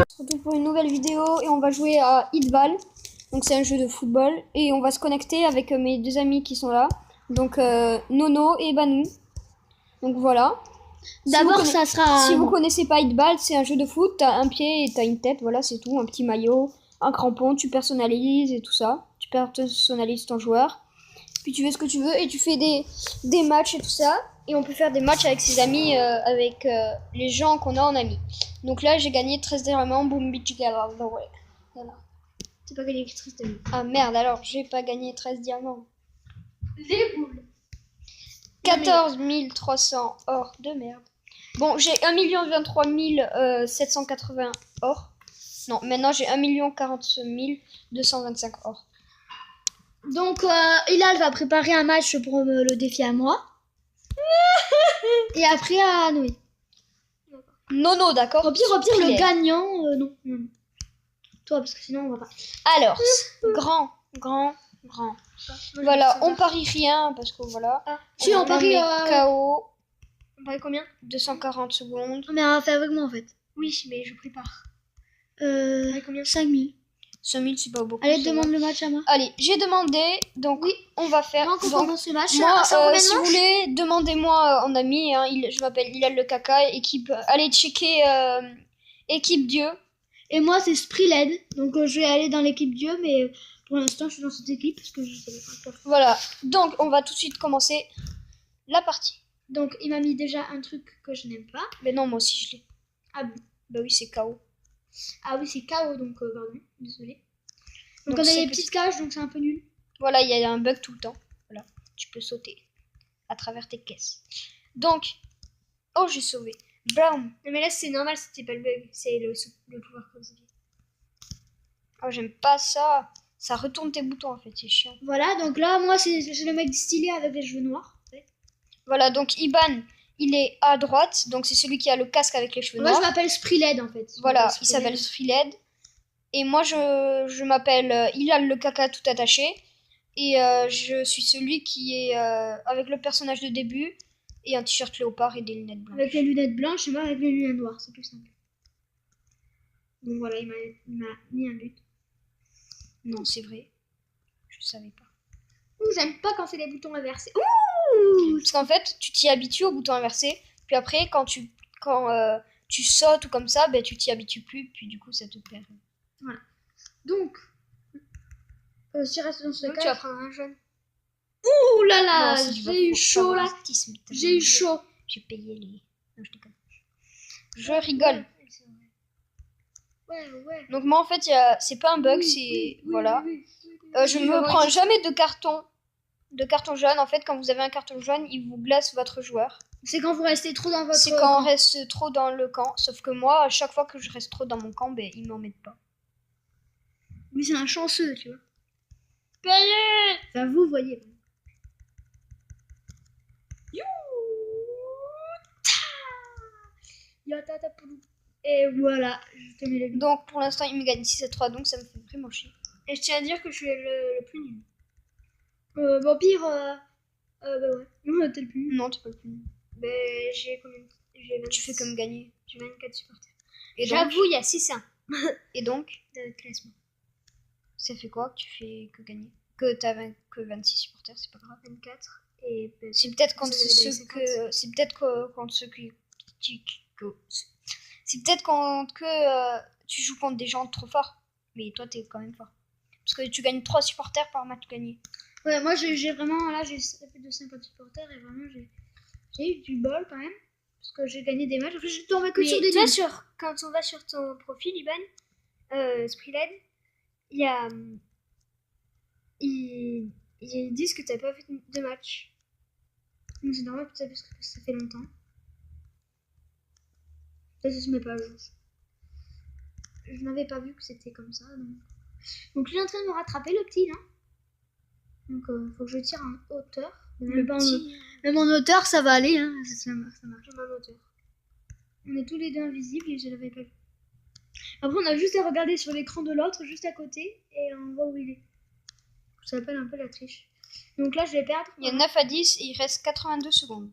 se retrouve pour une nouvelle vidéo et on va jouer à Hitball. Donc c'est un jeu de football et on va se connecter avec mes deux amis qui sont là. Donc Nono et Banou. Donc voilà. D'abord ça sera... Si vous connaissez pas Hitball, c'est un jeu de foot. T'as un pied et t'as une tête, voilà c'est tout. Un petit maillot, un crampon, tu personnalises et tout ça. Tu personnalises ton joueur. Puis tu fais ce que tu veux et tu fais des matchs et tout ça. Et on peut faire des matchs avec ses amis, avec les gens qu'on a en amis. Donc là, j'ai gagné 13 diamants, boom, bitch, voilà. T'as pas gagné 13 diamants. Ah merde, alors j'ai pas gagné 13 diamants. Les boules. 14 300 or de merde. Bon, j'ai 1 023 780 or. Non, maintenant j'ai 1 040 225 or. Donc, Hilal va préparer un match pour le défi à moi. Et après à Noé. Nono, d'accord. Au pire, le gagnant, non. Toi, parce que sinon on va pas. Alors, grand. Voilà, on parie rien parce que voilà. Si, on parie KO. On parie combien? 240 secondes. Mais on va faire avec moi en fait. Oui, mais je prépare. Combien? 5000. 5000, c'est pas beaucoup. Allez, demande le match à moi. Allez, j'ai demandé, donc oui, on va faire. Donc, on commence le match. Moi, si vous voulez, demandez-moi en ami. Hein, je m'appelle Hilal le Caca, équipe. Allez checker équipe Dieu. Et moi, c'est Spriled. Donc, je vais aller dans l'équipe Dieu, mais pour l'instant, je suis dans cette équipe parce que je sais pas. Voilà. Donc, on va tout de suite commencer la partie. Donc, il m'a mis déjà un truc que je n'aime pas. Mais non, moi aussi je l'ai. Ah bon? Bah oui, c'est KO. Ah oui, c'est KO, donc pardon, désolé. Donc on a des petites cages, donc c'est un peu nul. Voilà, il y a un bug tout le temps. Voilà, tu peux sauter à travers tes caisses. Donc, oh, j'ai sauvé. Brown. Mais là, c'est normal, c'était pas le bug, c'est le pouvoir que vous avez. Oh, j'aime pas ça. Ça retourne tes boutons en fait, c'est chiant. Voilà, donc là, moi, c'est le mec distillé avec les cheveux noirs. En fait. Voilà, donc Iban, il est à droite, donc c'est celui qui a le casque avec les cheveux noirs. Moi, je m'appelle Spriled en fait. Voilà, il s'appelle Spriled. Et moi, je m'appelle Hilal le Caca tout attaché. Et je suis celui qui est avec le personnage de début et un t-shirt léopard et des lunettes blanches. Avec les lunettes blanches et moi avec les lunettes noires, c'est plus simple. Donc voilà, il m'a mis un but. Non, c'est vrai. Je savais pas. Ouh, j'aime pas quand c'est les boutons inversés. Ouh, parce qu'en fait, tu t'y habitues au bouton inversé. Puis après, quand tu sautes ou comme ça, ben, tu t'y habitues plus. Puis du coup, ça te perd. Voilà. Donc, si je reste dans ce cas, tu vas prendre un jaune. Ouh là là, j'ai eu chaud là. J'ai eu chaud. J'ai payé les. Non, je déconne. Je rigole. Ouais. Donc moi en fait, c'est pas un bug, c'est voilà. Je ne me prends jamais de carton jaune. En fait, quand vous avez un carton jaune, il vous glace votre joueur. C'est quand vous restez trop dans votre camp. C'est quand on reste trop dans le camp. Sauf que moi, à chaque fois que je reste trop dans mon camp, ben ils m'en mettent pas. Mais c'est un chanceux, tu vois. Payé. Enfin, vous voyez. Et voilà, je te mets les buts. Donc pour l'instant, il me gagne 6-3, donc ça me fait vraiment chier. Et je tiens à dire que je suis le plus nul. Bon, pire, bah ouais. Non, t'es le plus nul. Non, t'es pas le plus nul. Ben, j'ai combien? Tu fais comme gagner. J'ai 24 supporters. Et j'avoue, il y a 6-1. Et donc classement. Ça fait quoi que tu fais que gagner? Que t'as que 26 supporters, c'est pas grave. 24. Et c'est peut-être contre ceux que. C'est peut-être contre ceux qui. C'est peut-être quand tu joues contre des gens trop forts. Mais toi, t'es quand même fort. Parce que tu gagnes 3 supporters par match gagné. Ouais, moi, j'ai vraiment... Là, j'ai plus de 50 supporters. Et vraiment, j'ai eu du bol quand même. Parce que j'ai gagné des matchs. En fait, je tombais que sur des nuls. Quand on va sur ton profil, Iban, Spriled, il y a... Ils disent que t'as pas fait de match. C'est normal, peut-être parce que ça fait longtemps. Peut-être que je mets pas à jour. Je n'avais pas vu que c'était comme ça. Donc lui est en train de me rattraper, le petit, là. Donc faut que je tire en hauteur. Même en hauteur, ça va aller. Hein. Ça marche même en hauteur. On est tous les deux invisibles et je l'avais pas vu. Après, on a juste à regarder sur l'écran de l'autre, juste à côté, et on voit où il est. Ça s'appelle un peu la triche. Donc là, je vais perdre. Il y a 9-10 et il reste 82 secondes.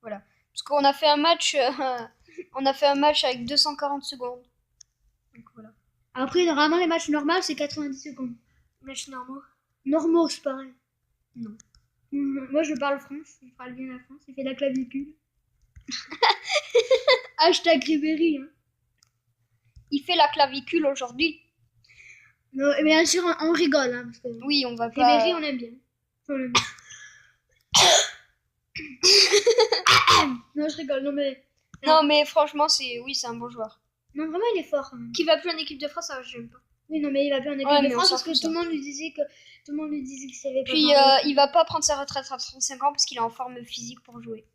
Voilà. Parce qu'on a fait un match, avec 240 secondes. Donc Après, normalement, les matchs normaux, c'est 90 secondes. Matchs normaux. Normaux, c'est pareil. Non. Moi, je parle France. Je parle bien la France. Il fait la clavicule. Hashtag Ribéry. Hein. Il fait la clavicule aujourd'hui. Non, mais bien sûr, on rigole. Hein, parce que Oui, on va pas... Ribéry, on aime bien. On l'aime bien. Non, je rigole. Non, mais... Non, mais franchement, c'est un bon joueur. Non, vraiment, il est fort. Quand même. Qui va plus en équipe de France, ça, j'aime pas. Oui, non, mais il va plus en équipe Ouais, de mais on France s'en parce que fout, tout le ça. monde lui disait qu'il savait pas Puis, parler. il va pas prendre sa retraite à 35 ans parce qu'il est en forme physique pour jouer.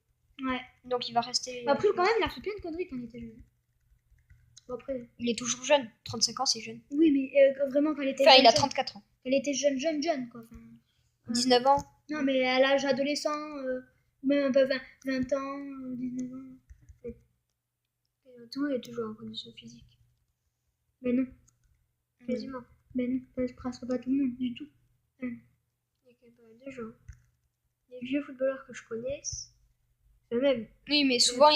Ouais. Donc, il va rester... Après, quand même, il a fait plein de conneries quand il était jeune. Bon, après... Il est toujours jeune. 35 ans, c'est jeune. Oui, mais vraiment, quand il était Enfin, jeune, il a 34 ans. quand il était jeune, quoi. Enfin, 19 ans. non, mais à l'âge adolescent, ou même un peu 20 ans, 19 ans. Tout est toujours en condition physique. Mais non. Quasiment. Mais non, presque pas tout le monde, du tout. Il y a quand même pas mal de gens. Les vieux footballeurs que je connaisse. Même. Oui, mais souvent,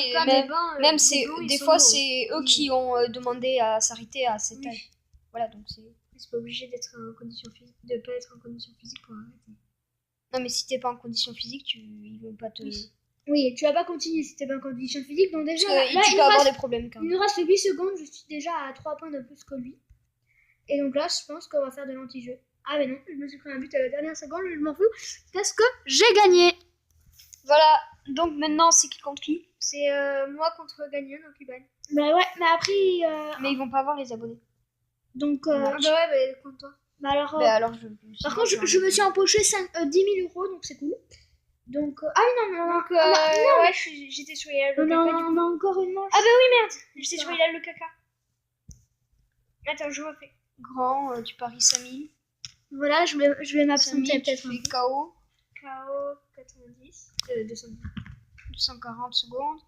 même c'est, des fois, c'est eux qui ont demandé à s'arrêter à cet âge. Voilà, donc c'est pas obligé d'être en condition physique, de pas être en condition physique pour arrêter. Non, mais si t'es pas en condition physique, ils vont pas te... Oui, tu vas pas continuer si t'es pas en condition physique, donc déjà, Parce que là, tu peux avoir des problèmes quand il même. nous reste 8 secondes, je suis déjà à 3 points de plus que lui. Et donc là, je pense qu'on va faire de l'anti-jeu. Ah mais non, je me suis pris un but à la dernière seconde, je m'en fous, parce que j'ai gagné. Voilà, donc maintenant, c'est qui contre qui? C'est moi contre Gagnon, donc il gagne. Bah ouais, mais après... Mais ils vont pas avoir les abonnés. Donc... Ah bah ouais, bah contre toi. Bah alors... alors par contre, je me suis empoché 10 000 €, donc c'est cool. Donc... ah oui, non. Donc, non, ouais, j'étais sur Hilal le non, caca. on a encore une manche. Ah bah oui, merde, j'étais sur Hilal le caca. Attends, je refais. Grand, tu paries 5000. Voilà, je vais m'absenter peut-être. Tu fais KO. KO 90. 240 secondes.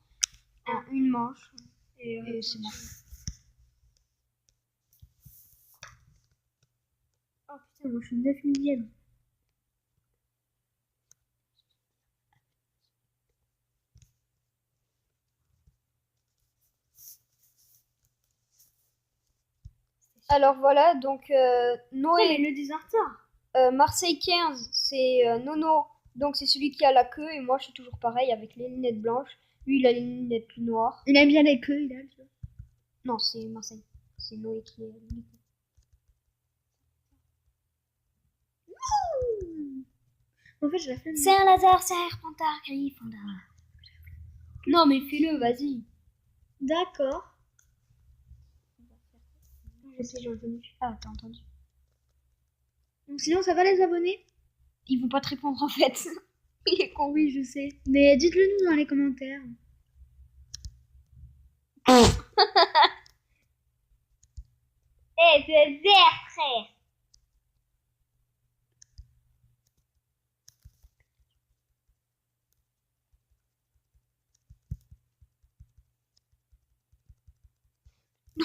En une manche. Et c'est bon. Oh putain, moi je suis 9 millième. Alors voilà, donc Noé, le désartard. Marseille 15, c'est Nono, donc c'est celui qui a la queue, et moi je suis toujours pareil avec les lunettes blanches. Lui il a les lunettes noires. Il aime bien les queues, il a, tu vois. Non, c'est Marseille. C'est Noé qui est lui. En fait, je la fais. Saint-Lazare, Serpentard, Gryffondor. Non mais fais-le, vas-y. D'accord. Je sais, j'ai entendu. Ah, t'as entendu. Donc sinon, ça va les abonnés? Ils vont pas te répondre en fait. Il est con. Oui, je sais. Mais dites-le nous dans les commentaires. C'est vert, frère.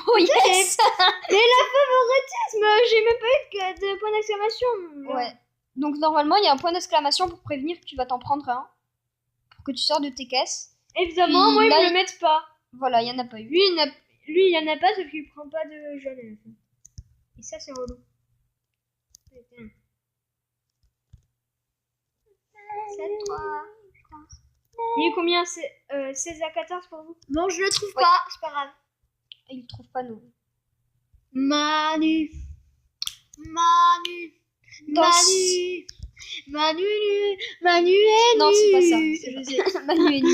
Oh yes. Mais la favoritisme, j'ai même pas eu de point d'exclamation. Ouais. Donc normalement, il y a un point d'exclamation pour prévenir que tu vas t'en prendre un. Pour que tu sors de tes caisses. Évidemment, Puis moi, là, ils me le mettent pas. Voilà, il y en a pas eu. Lui, il y en a pas, sauf qu'il prend pas de jeune à la fin. Et ça, c'est relou. 7-3, je pense. Il y a eu combien? 16 à 14 pour vous? Bon, je le trouve pas, c'est pas grave. Et il trouve pas nous. Manu. Manu est Non, c'est pas ça. nu. Je sais. Manu est nu.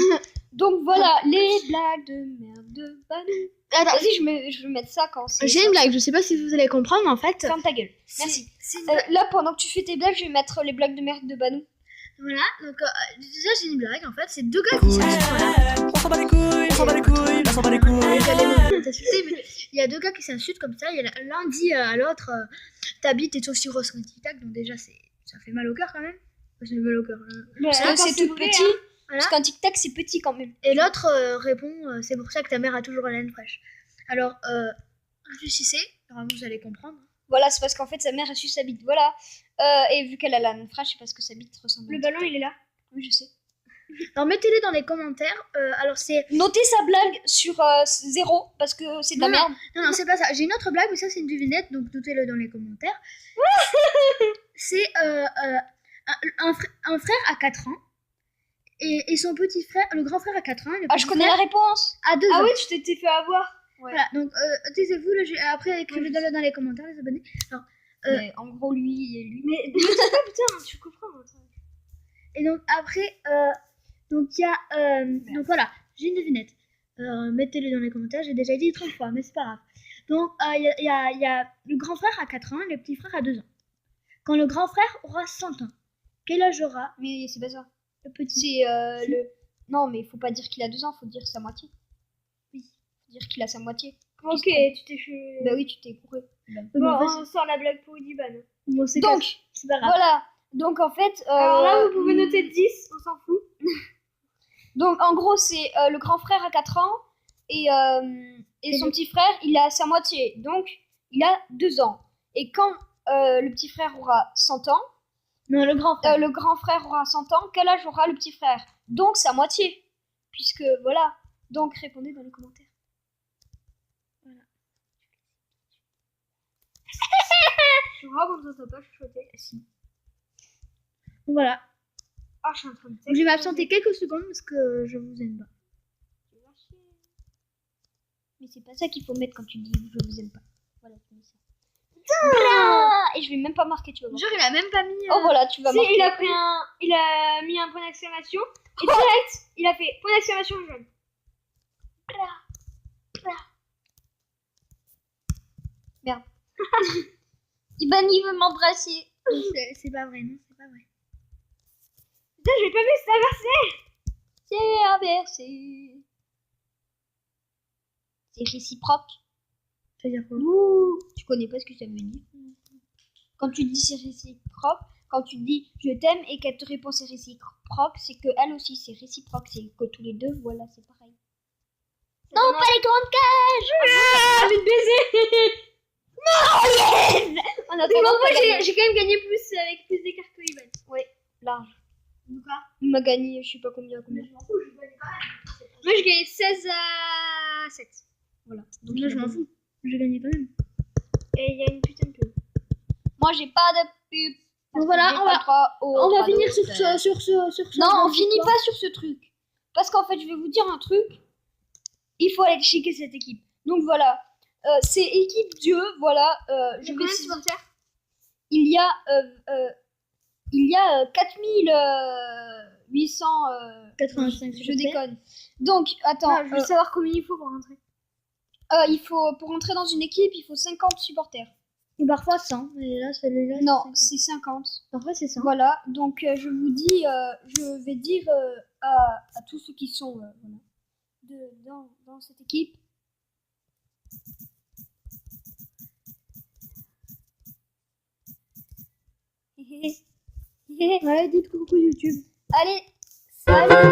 Donc voilà, les blagues de merde de Manu. Attends, Vas-y, je vais mettre ça quand c'est. j'ai une blague, je sais pas si vous allez comprendre, mais en fait... Ferme ta gueule. Merci. Là, pendant que tu fais tes blagues, je vais mettre les blagues de merde de Banou. Voilà, donc déjà j'ai une blague, en fait, c'est deux gars qui s'insultent. On s'en bat les couilles, on s'en bat les couilles, on s'en bat les couilles. J'allais t'insulter, mais il y a deux gars qui s'insultent comme ça, l'un dit à l'autre, ta bite est aussi grosse qu'un tic-tac, donc déjà ça fait mal au cœur quand même. Ça fait mal au cœur. Parce que c'est tout petit. Hein. Voilà. Parce qu'un tic-tac, c'est petit quand même. Et l'autre répond, c'est pour ça que ta mère a toujours la laine fraîche. Alors, réfléchissez, normalement vous allez comprendre. Voilà, c'est parce qu'en fait, sa mère a su sa bite. Voilà. Et vu qu'elle a la fraîche, c'est parce que sa bite ressemble. Le ballon, il est là. Oui, je sais. Alors mettez-les dans les commentaires. Alors c'est... Notez sa blague sur 0 parce que c'est de la Non, merde. Non, c'est pas ça. J'ai une autre blague, mais ça c'est une devinette, donc notez-le dans les commentaires. C'est un frère à 4 ans. Et son petit frère, le grand frère à 4 ans. Et le Ah, petit je connais la frère réponse. à 2 Ah ans. oui, tu t'étais fait avoir. Ouais. Voilà, donc taisez-vous, après écrivez-le dans les commentaires, les abonnés. Alors, Mais en gros, lui. Mais putain, tu comprends. et donc après, donc il y a, donc voilà, j'ai une devinette. Mettez-le dans les commentaires, j'ai déjà dit 30 fois, mais c'est pas grave. Donc il y a le grand frère à 4 ans et le petit frère à 2 ans. Quand le grand frère aura 100 ans, quel âge aura Mais c'est pas ça. le petit? C'est le. Non, mais faut pas dire qu'il a 2 ans, faut dire sa moitié. Oui. Faut dire qu'il a sa moitié. Ok, tu t'es fait. Bah oui, tu t'es couré. Bon, on sort la blague pour Idiban. Bon, c'est Donc, c'est pas grave. voilà. Donc en fait. Alors là, vous pouvez noter 10, on s'en fout. Donc en gros, c'est le grand frère à 4 ans et son petit frère, il a sa moitié. Donc il a 2 ans. Et quand le petit frère aura 100 ans, Non, le grand frère. le grand frère aura 100 ans, quel âge aura le petit frère? Donc sa moitié. Puisque voilà. Donc répondez dans les commentaires. Je crois qu'on ne t'entend pas chuchoter. Si. Donc, voilà. Ah, je suis en train de Donc, je vais m'absenter quelques secondes parce que je vous aime pas. Mais c'est pas ça qu'il faut mettre quand tu dis je vous aime pas. Voilà, tu mets ça. Et je vais même pas marquer, tu vas voir. Genre, il a même pas mis. Oh voilà, tu vas Si, marquer. il a mis un point d'exclamation. Et direct, il a fait point d'exclamation jaune. Iban, il veut m'embrasser. C'est pas vrai, non, c'est pas vrai. Putain, j'ai pas vu ça verser. C'est inversé. C'est réciproque. Ça veut dire quoi? Ouh, tu connais pas ce que ça veut dire. Quand tu dis c'est réciproque, quand tu dis je t'aime et qu'elle te répond c'est réciproque, c'est que elle aussi c'est réciproque, c'est que tous les deux, voilà, c'est pareil. Non, pas les grandes cages. Ah, envie de baiser. On attend. Moi, j'ai quand même gagné plus avec plus d'écart que Iban. Large. Pourquoi? Il m'a gagné, je sais pas combien. Je m'en fous, je gagne pas. Moi, j'ai gagné 16 à 7. Voilà. Donc là, je m'en fous. J'ai gagné quand même. Et il y a une putain de pub. Moi j'ai pas de pub. Donc voilà, on va finir sur ce. Non, on finit pas sur ce truc. Parce qu'en fait, je vais vous dire un truc. Il faut aller checker cette équipe. Donc voilà. C'est équipe Dieu, voilà. Je vais supporters. Il y a 4800 85. je déconne. Donc attends, Je veux savoir combien il faut pour rentrer. il faut pour entrer dans une équipe, il faut 50 supporters. Ou parfois 100. Et là, c'est là. Non, c'est 50. Parfois, c'est 100. Voilà, donc je vous dis, je vais dire à tous ceux qui sont voilà, dans cette équipe. Ouais, dites coucou YouTube. Allez, salut.